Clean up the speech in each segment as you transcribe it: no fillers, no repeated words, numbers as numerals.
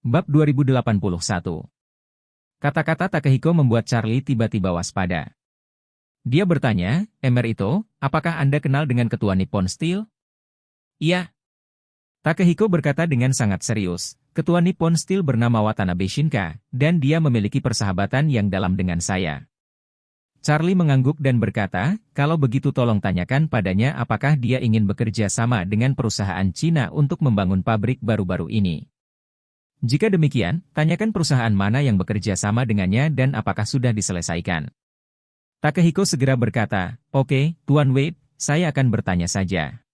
Bab 2081. Kata-kata Takehiko membuat Charlie tiba-tiba waspada. Dia bertanya, Emerito, apakah Anda kenal dengan ketua Nippon Steel? Iya. Takehiko berkata dengan sangat serius, ketua Nippon Steel bernama Watanabe Shinka, dan dia memiliki persahabatan yang dalam dengan saya. Charlie mengangguk dan berkata, kalau begitu tolong tanyakan padanya apakah dia ingin bekerja sama dengan perusahaan Cina untuk membangun pabrik baru-baru ini. Jika demikian, tanyakan perusahaan mana yang bekerja sama dengannya dan apakah sudah diselesaikan. Takehiko segera berkata, oke, Tuan Wade, saya akan bertanya saja.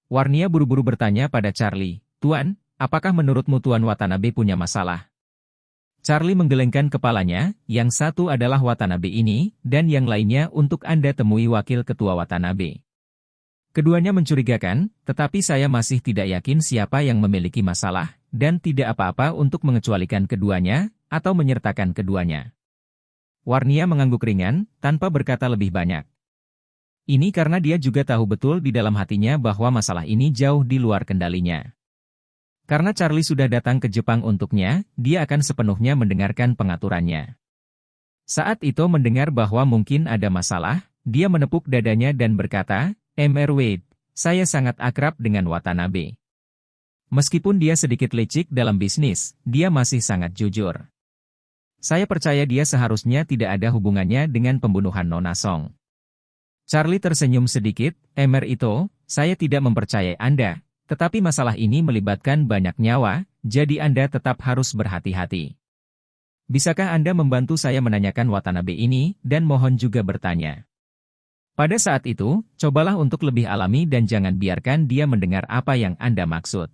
Warnia buru-buru bertanya pada Charlie, Tuan, apakah menurutmu Tuan Watanabe punya masalah? Charlie menggelengkan kepalanya, yang satu adalah Watanabe ini, dan yang lainnya untuk Anda temui wakil ketua Watanabe. Keduanya mencurigakan, tetapi saya masih tidak yakin siapa yang memiliki masalah, dan tidak apa-apa untuk mengecualikan keduanya, atau menyertakan keduanya. Warnia mengangguk ringan, tanpa berkata lebih banyak. Ini karena dia juga tahu betul di dalam hatinya bahwa masalah ini jauh di luar kendalinya. Karena Charlie sudah datang ke Jepang untuknya, dia akan sepenuhnya mendengarkan pengaturannya. Saat Ito mendengar bahwa mungkin ada masalah, dia menepuk dadanya dan berkata, Mr. Wade, saya sangat akrab dengan Watanabe. Meskipun dia sedikit licik dalam bisnis, dia masih sangat jujur. Saya percaya dia seharusnya tidak ada hubungannya dengan pembunuhan Nona Song. Charlie tersenyum sedikit, Mr. Ito, saya tidak mempercayai Anda, tetapi masalah ini melibatkan banyak nyawa, jadi Anda tetap harus berhati-hati. Bisakah Anda membantu saya menanyakan Watanabe ini, dan mohon juga bertanya. Pada saat itu, cobalah untuk lebih alami dan jangan biarkan dia mendengar apa yang Anda maksud.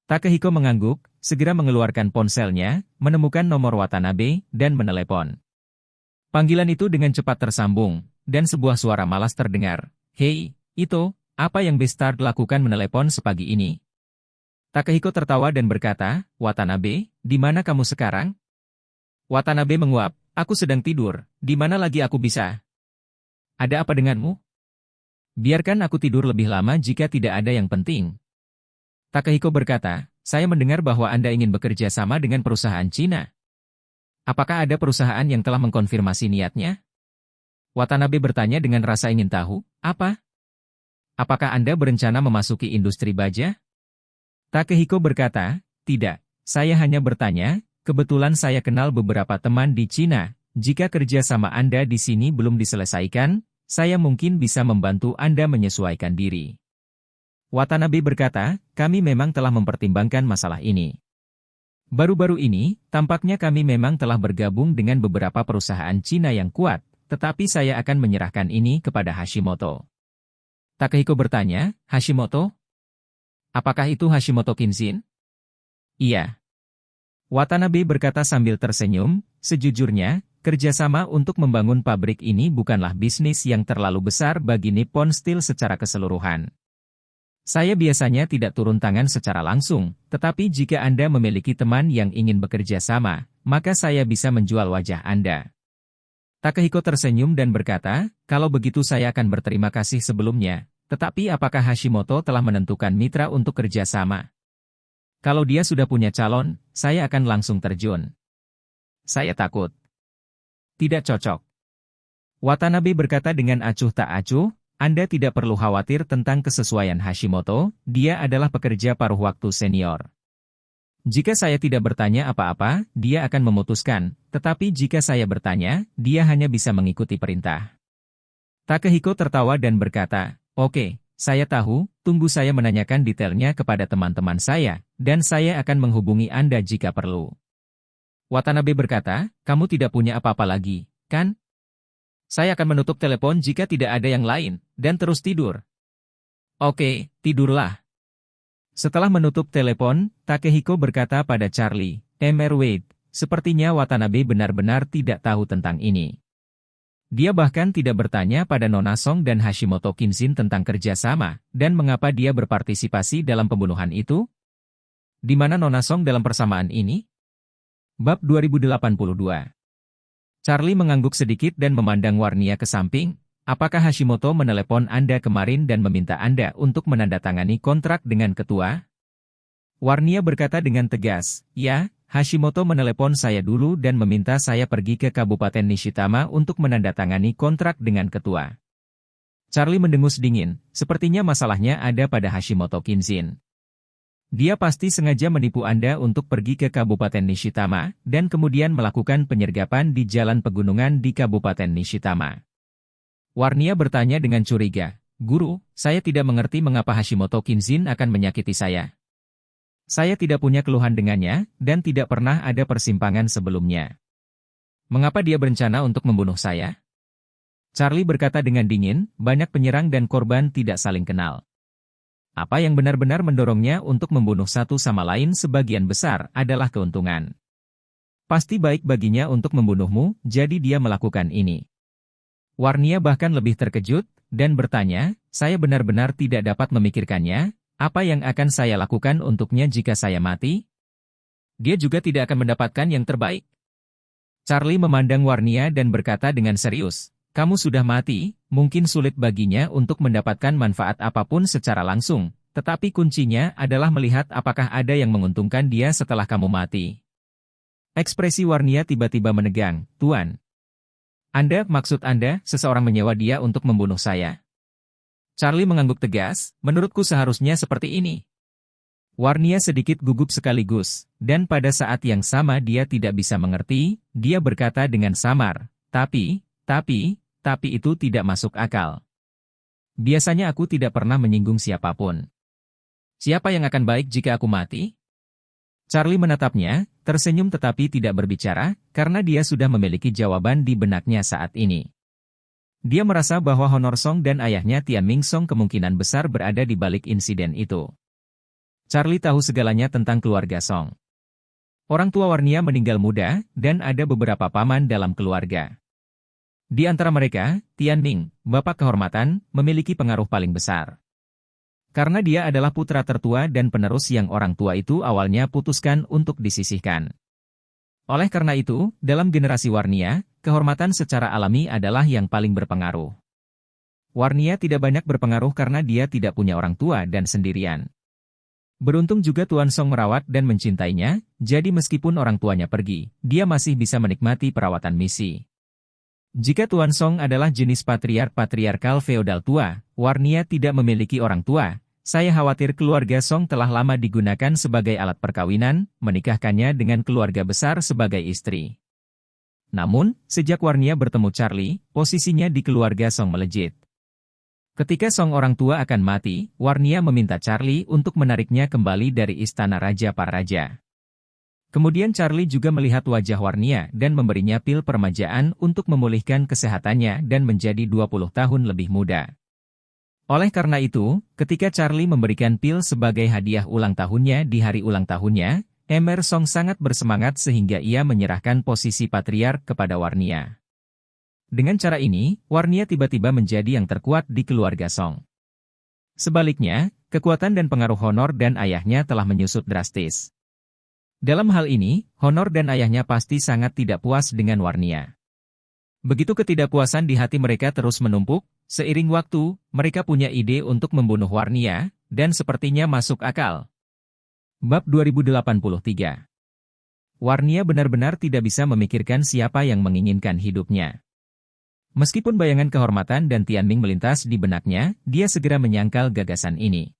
Takehiko mengangguk, segera mengeluarkan ponselnya, menemukan nomor Watanabe, dan menelepon. Panggilan itu dengan cepat tersambung, dan sebuah suara malas terdengar. Hei, Ito, apa yang Bestard lakukan menelepon sepagi ini? Takehiko tertawa dan berkata, Watanabe, di mana kamu sekarang? Watanabe menguap, aku sedang tidur, di mana lagi aku bisa? Ada apa denganmu? Biarkan aku tidur lebih lama jika tidak ada yang penting. Takehiko berkata, saya mendengar bahwa Anda ingin bekerja sama dengan perusahaan Cina. Apakah ada perusahaan yang telah mengkonfirmasi niatnya? Watanabe bertanya dengan rasa ingin tahu, apa? Apakah Anda berencana memasuki industri baja? Takehiko berkata, tidak, saya hanya bertanya, kebetulan saya kenal beberapa teman di Cina, jika kerja sama Anda di sini belum diselesaikan, saya mungkin bisa membantu Anda menyesuaikan diri. Watanabe berkata, kami memang telah mempertimbangkan masalah ini. Baru-baru ini, tampaknya kami memang telah bergabung dengan beberapa perusahaan Cina yang kuat, tetapi saya akan menyerahkan ini kepada Hashimoto. Takehiko bertanya, Hashimoto? Apakah itu Hashimoto Kinshin? Iya. Watanabe berkata sambil tersenyum, sejujurnya, kerjasama untuk membangun pabrik ini bukanlah bisnis yang terlalu besar bagi Nippon Steel secara keseluruhan. Saya biasanya tidak turun tangan secara langsung, tetapi jika Anda memiliki teman yang ingin bekerja sama, maka saya bisa menjual wajah Anda. Takehiko tersenyum dan berkata, kalau begitu saya akan berterima kasih sebelumnya, tetapi apakah Hashimoto telah menentukan mitra untuk kerjasama? Kalau dia sudah punya calon, saya akan langsung terjun. Saya takut. Tidak cocok. Watanabe berkata dengan acuh tak acuh, Anda tidak perlu khawatir tentang kesesuaian Hashimoto, dia adalah pekerja paruh waktu senior. Jika saya tidak bertanya apa-apa, dia akan memutuskan, tetapi jika saya bertanya, dia hanya bisa mengikuti perintah. Takehiko tertawa dan berkata, oke, saya tahu, tunggu saya menanyakan detailnya kepada teman-teman saya, dan saya akan menghubungi Anda jika perlu. Watanabe berkata, kamu tidak punya apa-apa lagi, kan? Saya akan menutup telepon jika tidak ada yang lain, dan terus tidur. Oke, tidurlah. Setelah menutup telepon, Takehiko berkata pada Charlie, Mr. Wade, sepertinya Watanabe benar-benar tidak tahu tentang ini. Dia bahkan tidak bertanya pada Nona Song dan Hashimoto Kinshin tentang kerjasama, dan mengapa dia berpartisipasi dalam pembunuhan itu? Di mana Nona Song dalam persamaan ini? Bab 2082. Charlie mengangguk sedikit dan memandang Warnia ke samping. Apakah Hashimoto menelepon Anda kemarin dan meminta Anda untuk menandatangani kontrak dengan ketua? Warnia berkata dengan tegas, "Ya, Hashimoto menelepon saya dulu dan meminta saya pergi ke Kabupaten Nishitama untuk menandatangani kontrak dengan ketua." Charlie mendengus dingin, sepertinya masalahnya ada pada Hashimoto Kinzin. Dia pasti sengaja menipu Anda untuk pergi ke Kabupaten Nishitama, dan kemudian melakukan penyergapan di jalan pegunungan di Kabupaten Nishitama. Warnia bertanya dengan curiga, "Guru, saya tidak mengerti mengapa Hashimoto Kinzin akan menyakiti saya. Saya tidak punya keluhan dengannya, dan tidak pernah ada persimpangan sebelumnya. Mengapa dia berencana untuk membunuh saya?" Charlie berkata dengan dingin, "Banyak penyerang dan korban tidak saling kenal. Apa yang benar-benar mendorongnya untuk membunuh satu sama lain sebagian besar adalah keuntungan. Pasti baik baginya untuk membunuhmu, jadi dia melakukan ini." Warnia bahkan lebih terkejut, dan bertanya, "Saya benar-benar tidak dapat memikirkannya, apa yang akan saya lakukan untuknya jika saya mati? Dia juga tidak akan mendapatkan yang terbaik." Charlie memandang Warnia dan berkata dengan serius, "Kamu sudah mati, mungkin sulit baginya untuk mendapatkan manfaat apapun secara langsung, tetapi kuncinya adalah melihat apakah ada yang menguntungkan dia setelah kamu mati." Ekspresi Warnia tiba-tiba menegang, "Tuan. Maksud Anda, seseorang menyewa dia untuk membunuh saya?" Charlie mengangguk tegas, "Menurutku seharusnya seperti ini." Warnia sedikit gugup sekaligus, dan pada saat yang sama dia tidak bisa mengerti, dia berkata dengan samar, Tapi itu tidak masuk akal. Biasanya aku tidak pernah menyinggung siapapun. Siapa yang akan baik jika aku mati?" Charlie menatapnya, tersenyum tetapi tidak berbicara, karena dia sudah memiliki jawaban di benaknya saat ini. Dia merasa bahwa Honor Song dan ayahnya Tian Ming Song kemungkinan besar berada di balik insiden itu. Charlie tahu segalanya tentang keluarga Song. Orang tua Warnia meninggal muda, dan ada beberapa paman dalam keluarga. Di antara mereka, Tian Ming, bapak kehormatan, memiliki pengaruh paling besar. Karena dia adalah putra tertua dan penerus yang orang tua itu awalnya putuskan untuk disisihkan. Oleh karena itu, dalam generasi Warnia, kehormatan secara alami adalah yang paling berpengaruh. Warnia tidak banyak berpengaruh karena dia tidak punya orang tua dan sendirian. Beruntung juga Tuan Song merawat dan mencintainya, jadi meskipun orang tuanya pergi, dia masih bisa menikmati perawatan misi. Jika Tuan Song adalah jenis patriarkal feodal tua, Warnia tidak memiliki orang tua, saya khawatir keluarga Song telah lama digunakan sebagai alat perkawinan, menikahkannya dengan keluarga besar sebagai istri. Namun, sejak Warnia bertemu Charlie, posisinya di keluarga Song melejit. Ketika Song orang tua akan mati, Warnia meminta Charlie untuk menariknya kembali dari istana Raja para Raja. Kemudian Charlie juga melihat wajah Warnia dan memberinya pil permajaan untuk memulihkan kesehatannya dan menjadi 20 tahun lebih muda. Oleh karena itu, ketika Charlie memberikan pil sebagai hadiah ulang tahunnya di hari ulang tahunnya, Emer Song sangat bersemangat sehingga ia menyerahkan posisi patriark kepada Warnia. Dengan cara ini, Warnia tiba-tiba menjadi yang terkuat di keluarga Song. Sebaliknya, kekuatan dan pengaruh Honor dan ayahnya telah menyusut drastis. Dalam hal ini, Honor dan ayahnya pasti sangat tidak puas dengan Warnia. Begitu ketidakpuasan di hati mereka terus menumpuk, seiring waktu, mereka punya ide untuk membunuh Warnia, dan sepertinya masuk akal. Bab 2083. Warnia benar-benar tidak bisa memikirkan siapa yang menginginkan hidupnya. Meskipun bayangan kehormatan dan Tianming melintas di benaknya, dia segera menyangkal gagasan ini.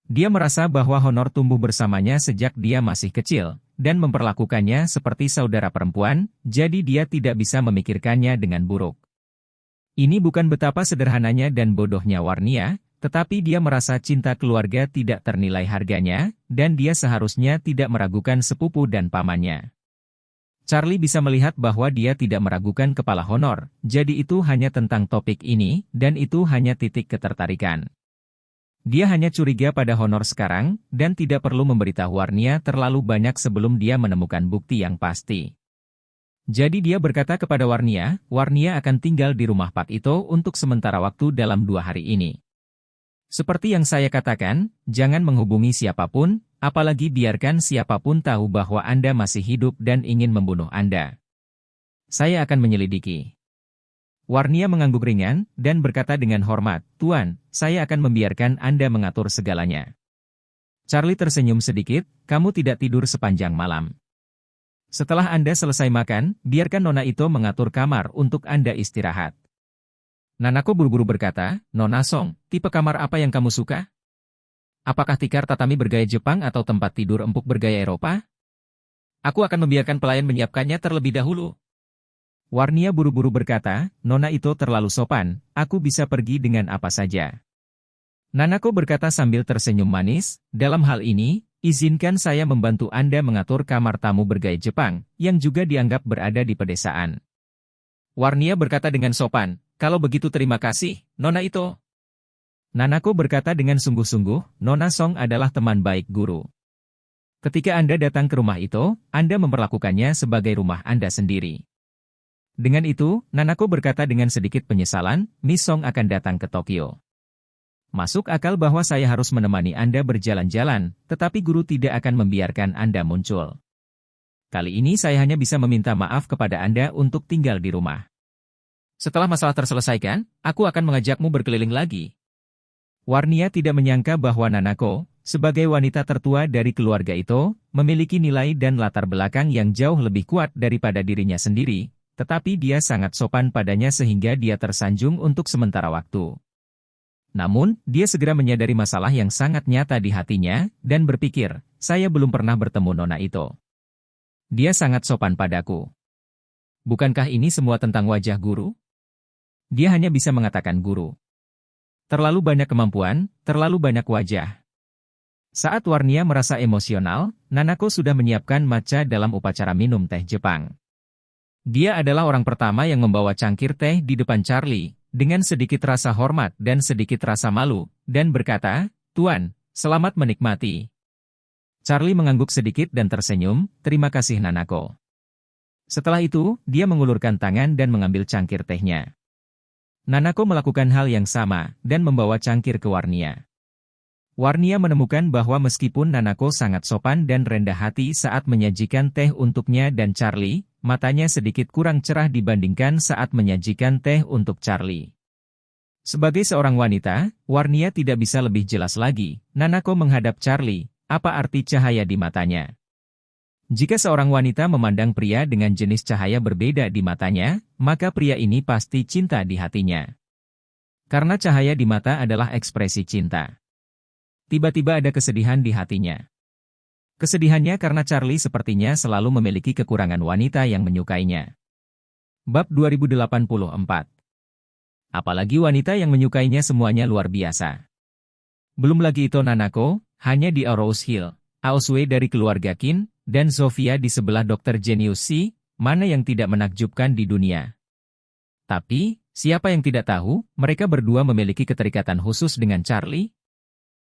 Dia merasa bahwa Honor tumbuh bersamanya sejak dia masih kecil, dan memperlakukannya seperti saudara perempuan, jadi dia tidak bisa memikirkannya dengan buruk. Ini bukan betapa sederhananya dan bodohnya Warnia, tetapi dia merasa cinta keluarga tidak ternilai harganya, dan dia seharusnya tidak meragukan sepupu dan pamannya. Charlie bisa melihat bahwa dia tidak meragukan kepala Honor, jadi itu hanya tentang topik ini, dan itu hanya titik ketertarikan. Dia hanya curiga pada Honor sekarang, dan tidak perlu memberitahu Warnia terlalu banyak sebelum dia menemukan bukti yang pasti. Jadi dia berkata kepada Warnia, Warnia akan tinggal di rumah Pak Ito untuk sementara waktu dalam 2 hari ini. Seperti yang saya katakan, jangan menghubungi siapapun, apalagi biarkan siapapun tahu bahwa Anda masih hidup dan ingin membunuh Anda. Saya akan menyelidiki. Warnia mengangguk ringan, dan berkata dengan hormat, Tuan, saya akan membiarkan Anda mengatur segalanya. Charlie tersenyum sedikit, kamu tidak tidur sepanjang malam. Setelah Anda selesai makan, biarkan Nona Ito mengatur kamar untuk Anda istirahat. Nanako buru-buru berkata, Nona Song, tipe kamar apa yang kamu suka? Apakah tikar tatami bergaya Jepang atau tempat tidur empuk bergaya Eropa? Aku akan membiarkan pelayan menyiapkannya terlebih dahulu. Warnia buru-buru berkata, Nona Ito terlalu sopan, aku bisa pergi dengan apa saja. Nanako berkata sambil tersenyum manis, dalam hal ini, izinkan saya membantu Anda mengatur kamar tamu bergaya Jepang, yang juga dianggap berada di pedesaan. Warnia berkata dengan sopan, kalau begitu terima kasih, Nona Ito. Nanako berkata dengan sungguh-sungguh, Nona Song adalah teman baik guru. Ketika Anda datang ke rumah itu, Anda memperlakukannya sebagai rumah Anda sendiri. Dengan itu, Nanako berkata dengan sedikit penyesalan, Miss Song akan datang ke Tokyo. Masuk akal bahwa saya harus menemani Anda berjalan-jalan, tetapi guru tidak akan membiarkan Anda muncul. Kali ini saya hanya bisa meminta maaf kepada Anda untuk tinggal di rumah. Setelah masalah terselesaikan, aku akan mengajakmu berkeliling lagi. Warnia tidak menyangka bahwa Nanako, sebagai wanita tertua dari keluarga itu, memiliki nilai dan latar belakang yang jauh lebih kuat daripada dirinya sendiri, tetapi dia sangat sopan padanya sehingga dia tersanjung untuk sementara waktu. Namun, dia segera menyadari masalah yang sangat nyata di hatinya, dan berpikir, saya belum pernah bertemu Nona Ito. Dia sangat sopan padaku. Bukankah ini semua tentang wajah guru? Dia hanya bisa mengatakan guru. Terlalu banyak kemampuan, terlalu banyak wajah. Saat Warnia merasa emosional, Nanako sudah menyiapkan matcha dalam upacara minum teh Jepang. Dia adalah orang pertama yang membawa cangkir teh di depan Charlie, dengan sedikit rasa hormat dan sedikit rasa malu, dan berkata, Tuan, selamat menikmati. Charlie mengangguk sedikit dan tersenyum, terima kasih Nanako. Setelah itu, dia mengulurkan tangan dan mengambil cangkir tehnya. Nanako melakukan hal yang sama, dan membawa cangkir ke Warnia. Warnia menemukan bahwa meskipun Nanako sangat sopan dan rendah hati saat menyajikan teh untuknya dan Charlie, matanya sedikit kurang cerah dibandingkan saat menyajikan teh untuk Charlie. Sebagai seorang wanita, Warnia tidak bisa lebih jelas lagi. Nanako menghadap Charlie, apa arti cahaya di matanya? Jika seorang wanita memandang pria dengan jenis cahaya berbeda di matanya, maka pria ini pasti cinta di hatinya. Karena cahaya di mata adalah ekspresi cinta. Tiba-tiba ada kesedihan di hatinya. Kesedihannya karena Charlie sepertinya selalu memiliki kekurangan wanita yang menyukainya. Bab 2084. Apalagi wanita yang menyukainya semuanya luar biasa. Belum lagi itu Nanako, hanya di Rose Hill, Aosue dari keluarga Qin, dan Sofia di sebelah Dr. Genius Si, mana yang tidak menakjubkan di dunia. Tapi, siapa yang tidak tahu, mereka berdua memiliki keterikatan khusus dengan Charlie?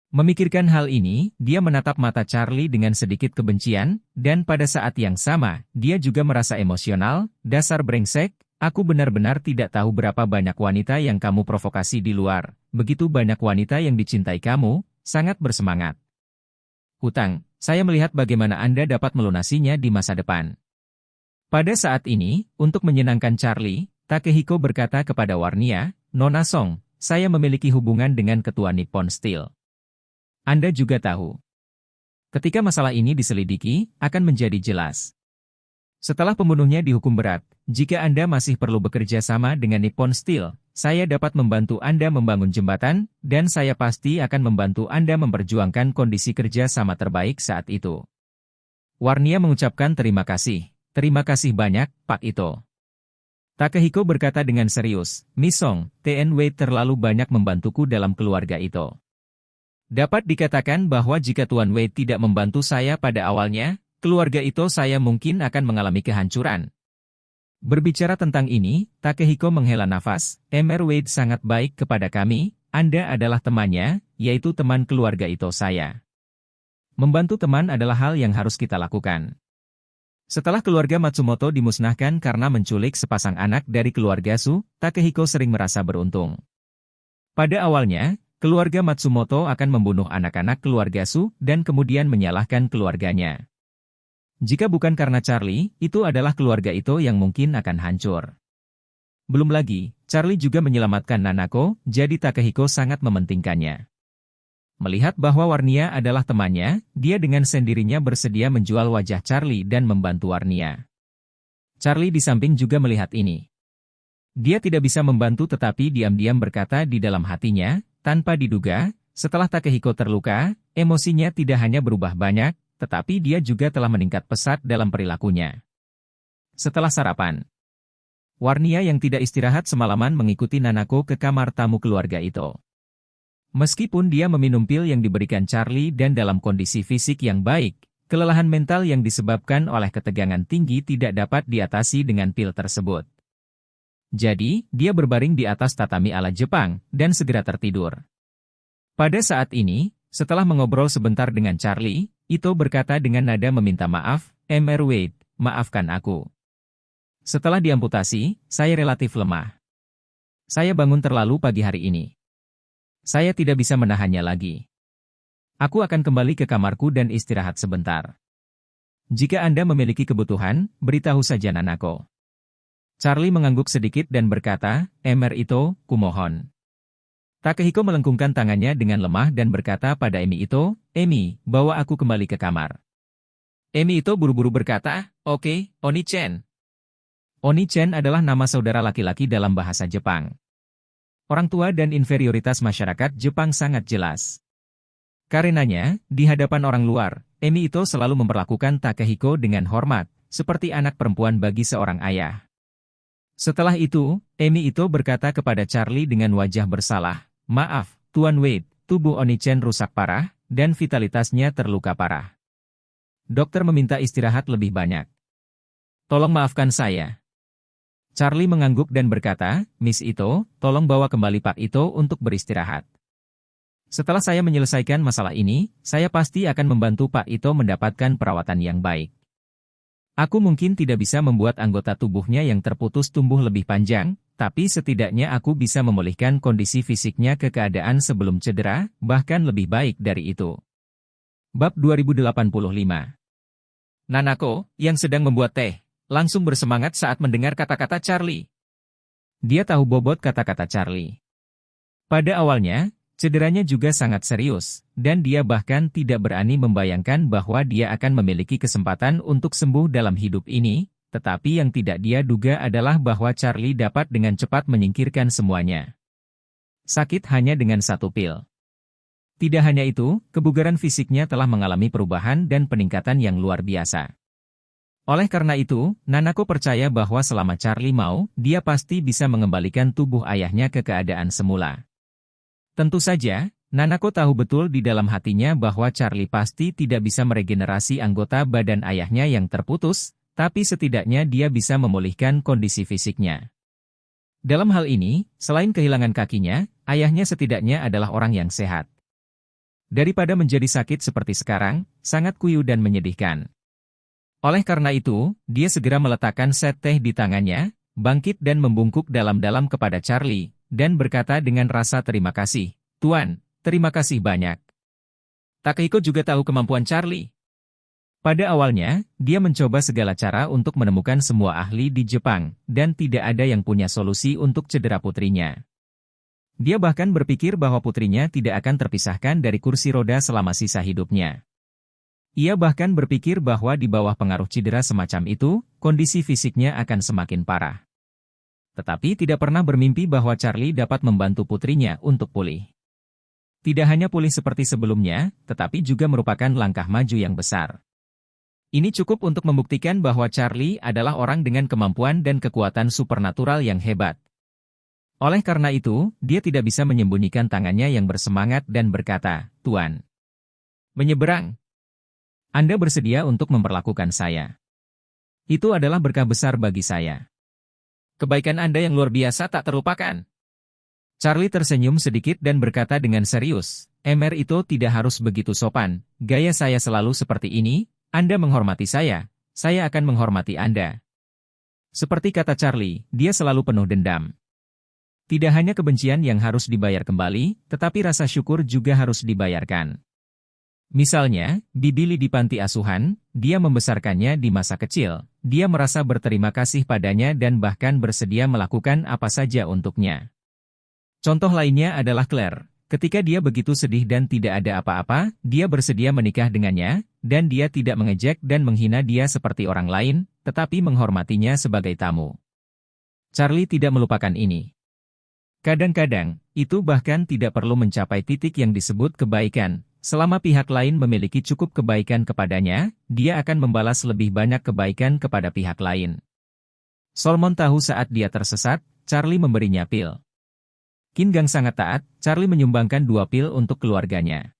Memikirkan hal ini, dia menatap mata Charlie dengan sedikit kebencian, dan pada saat yang sama, dia juga merasa emosional, dasar brengsek, aku benar-benar tidak tahu berapa banyak wanita yang kamu provokasi di luar, begitu banyak wanita yang dicintai kamu, sangat bersemangat. Hutang, saya melihat bagaimana Anda dapat melunasinya di masa depan. Pada saat ini, untuk menyenangkan Charlie, Takehiko berkata kepada Warnia, Nona Song, saya memiliki hubungan dengan ketua Nippon Steel. Anda juga tahu. Ketika masalah ini diselidiki, akan menjadi jelas. Setelah pembunuhnya dihukum berat, jika Anda masih perlu bekerja sama dengan Nippon Steel, saya dapat membantu Anda membangun jembatan, dan saya pasti akan membantu Anda memperjuangkan kondisi kerja sama terbaik saat itu. Warnia mengucapkan terima kasih banyak, Pak Ito. Takehiko berkata dengan serius, Miss Song, TNW terlalu banyak membantuku dalam keluarga itu. Dapat dikatakan bahwa jika Tuan Wei tidak membantu saya pada awalnya, keluarga itu saya mungkin akan mengalami kehancuran. Berbicara tentang ini, Takehiko menghela nafas, Mr. Wade sangat baik kepada kami, Anda adalah temannya, yaitu teman keluarga itu saya. Membantu teman adalah hal yang harus kita lakukan. Setelah keluarga Matsumoto dimusnahkan karena menculik sepasang anak dari keluarga Su, Takehiko sering merasa beruntung. Pada awalnya, keluarga Matsumoto akan membunuh anak-anak keluarga Su dan kemudian menyalahkan keluarganya. Jika bukan karena Charlie, itu adalah keluarga itu yang mungkin akan hancur. Belum lagi, Charlie juga menyelamatkan Nanako, jadi Takehiko sangat mementingkannya. Melihat bahwa Warnia adalah temannya, dia dengan sendirinya bersedia menjual wajah Charlie dan membantu Warnia. Charlie di samping juga melihat ini. Dia tidak bisa membantu tetapi diam-diam berkata di dalam hatinya, tanpa diduga, setelah Takehiko terluka, emosinya tidak hanya berubah banyak, tetapi dia juga telah meningkat pesat dalam perilakunya. Setelah sarapan, Warnia yang tidak istirahat semalaman mengikuti Nanako ke kamar tamu keluarga itu. Meskipun dia meminum pil yang diberikan Charlie dan dalam kondisi fisik yang baik, kelelahan mental yang disebabkan oleh ketegangan tinggi tidak dapat diatasi dengan pil tersebut. Jadi, dia berbaring di atas tatami ala Jepang dan segera tertidur. Pada saat ini, setelah mengobrol sebentar dengan Charlie, Ito berkata dengan nada meminta maaf, "Mr. Wade, maafkan aku. Setelah diamputasi, saya relatif lemah. Saya bangun terlalu pagi hari ini. Saya tidak bisa menahannya lagi. Aku akan kembali ke kamarku dan istirahat sebentar. Jika Anda memiliki kebutuhan, beritahu saja Nanako." Charlie mengangguk sedikit dan berkata, "Mr. Ito, kumohon." Takehiko melengkungkan tangannya dengan lemah dan berkata pada Emi Ito, "Emi, bawa aku kembali ke kamar." Emi Ito buru-buru berkata, "Oke, Oni-chan." Oni-chan adalah nama saudara laki-laki dalam bahasa Jepang. Orang tua dan inferioritas masyarakat Jepang sangat jelas. Karenanya, di hadapan orang luar, Emi Ito selalu memperlakukan Takehiko dengan hormat, seperti anak perempuan bagi seorang ayah. Setelah itu, Emi Ito berkata kepada Charlie dengan wajah bersalah, "Maaf, Tuan Wade, tubuh Oni-chan rusak parah, dan vitalitasnya terluka parah. Dokter meminta istirahat lebih banyak. Tolong maafkan saya." Charlie mengangguk dan berkata, "Miss Ito, tolong bawa kembali Pak Ito untuk beristirahat. Setelah saya menyelesaikan masalah ini, saya pasti akan membantu Pak Ito mendapatkan perawatan yang baik. Aku mungkin tidak bisa membuat anggota tubuhnya yang terputus tumbuh lebih panjang, tapi setidaknya aku bisa memulihkan kondisi fisiknya ke keadaan sebelum cedera, bahkan lebih baik dari itu." Bab 2085. Nanako, yang sedang membuat teh, langsung bersemangat saat mendengar kata-kata Charlie. Dia tahu bobot kata-kata Charlie. Pada awalnya, cederanya juga sangat serius, dan dia bahkan tidak berani membayangkan bahwa dia akan memiliki kesempatan untuk sembuh dalam hidup ini, tetapi yang tidak dia duga adalah bahwa Charlie dapat dengan cepat menyingkirkan semuanya. Sakit hanya dengan satu pil. Tidak hanya itu, kebugaran fisiknya telah mengalami perubahan dan peningkatan yang luar biasa. Oleh karena itu, Nanako percaya bahwa selama Charlie mau, dia pasti bisa mengembalikan tubuh ayahnya ke keadaan semula. Tentu saja, Nanako tahu betul di dalam hatinya bahwa Charlie pasti tidak bisa meregenerasi anggota badan ayahnya yang terputus, tapi setidaknya dia bisa memulihkan kondisi fisiknya. Dalam hal ini, selain kehilangan kakinya, ayahnya setidaknya adalah orang yang sehat. Daripada menjadi sakit seperti sekarang, sangat kuyu dan menyedihkan. Oleh karena itu, dia segera meletakkan set teh di tangannya, bangkit dan membungkuk dalam-dalam kepada Charlie, dan berkata dengan rasa terima kasih, "Tuan, terima kasih banyak." Takehiko juga tahu kemampuan Charlie. Pada awalnya, dia mencoba segala cara untuk menemukan semua ahli di Jepang, dan tidak ada yang punya solusi untuk cedera putrinya. Dia bahkan berpikir bahwa putrinya tidak akan terpisahkan dari kursi roda selama sisa hidupnya. Ia bahkan berpikir bahwa di bawah pengaruh cedera semacam itu, kondisi fisiknya akan semakin parah. Tetapi tidak pernah bermimpi bahwa Charlie dapat membantu putrinya untuk pulih. Tidak hanya pulih seperti sebelumnya, tetapi juga merupakan langkah maju yang besar. Ini cukup untuk membuktikan bahwa Charlie adalah orang dengan kemampuan dan kekuatan supernatural yang hebat. Oleh karena itu, dia tidak bisa menyembunyikan tangannya yang bersemangat dan berkata, "Tuan, menyeberang. Anda bersedia untuk memperlakukan saya. Itu adalah berkah besar bagi saya. Kebaikan Anda yang luar biasa tak terlupakan." Charlie tersenyum sedikit dan berkata dengan serius, "Mr. Ito tidak harus begitu sopan, gaya saya selalu seperti ini, Anda menghormati saya akan menghormati Anda." Seperti kata Charlie, dia selalu penuh dendam. Tidak hanya kebencian yang harus dibayar kembali, tetapi rasa syukur juga harus dibayarkan. Misalnya, Bibi Lee di panti asuhan, dia membesarkannya di masa kecil, dia merasa berterima kasih padanya dan bahkan bersedia melakukan apa saja untuknya. Contoh lainnya adalah Claire, Ketika dia begitu sedih dan tidak ada apa-apa, dia bersedia menikah dengannya, dan dia tidak mengejek dan menghina dia seperti orang lain, tetapi menghormatinya sebagai tamu. Charlie tidak melupakan ini. Kadang-kadang, itu bahkan tidak perlu mencapai titik yang disebut kebaikan. Selama pihak lain memiliki cukup kebaikan kepadanya, dia akan membalas lebih banyak kebaikan kepada pihak lain. Solomon tahu saat dia tersesat, Charlie memberinya pil. Qin Gang sangat taat, Charlie menyumbangkan 2 pil untuk keluarganya.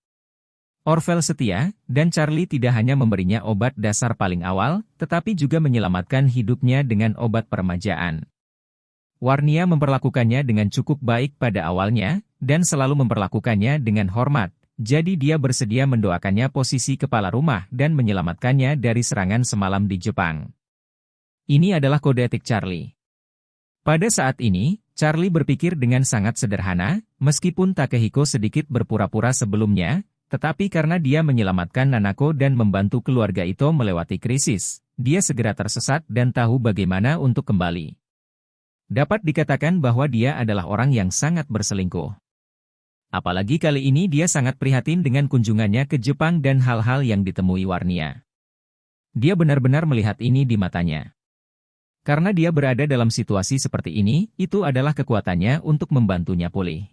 Orvel setia, dan Charlie tidak hanya memberinya obat dasar paling awal, tetapi juga menyelamatkan hidupnya dengan obat peremajaan. Warnia memperlakukannya dengan cukup baik pada awalnya, dan selalu memperlakukannya dengan hormat, jadi dia bersedia mendoakannya posisi kepala rumah dan menyelamatkannya dari serangan semalam di Jepang. Ini adalah kode etik Charlie. Pada saat ini, Charlie berpikir dengan sangat sederhana, meskipun Takehiko sedikit berpura-pura sebelumnya, tetapi karena dia menyelamatkan Nanako dan membantu keluarga Ito melewati krisis, dia segera tersesat dan tahu bagaimana untuk kembali. Dapat dikatakan bahwa dia adalah orang yang sangat berselingkuh. Apalagi kali ini dia sangat prihatin dengan kunjungannya ke Jepang dan hal-hal yang ditemui Warnia. Dia benar-benar melihat ini di matanya. Karena dia berada dalam situasi seperti ini, itu adalah kekuatannya untuk membantunya pulih.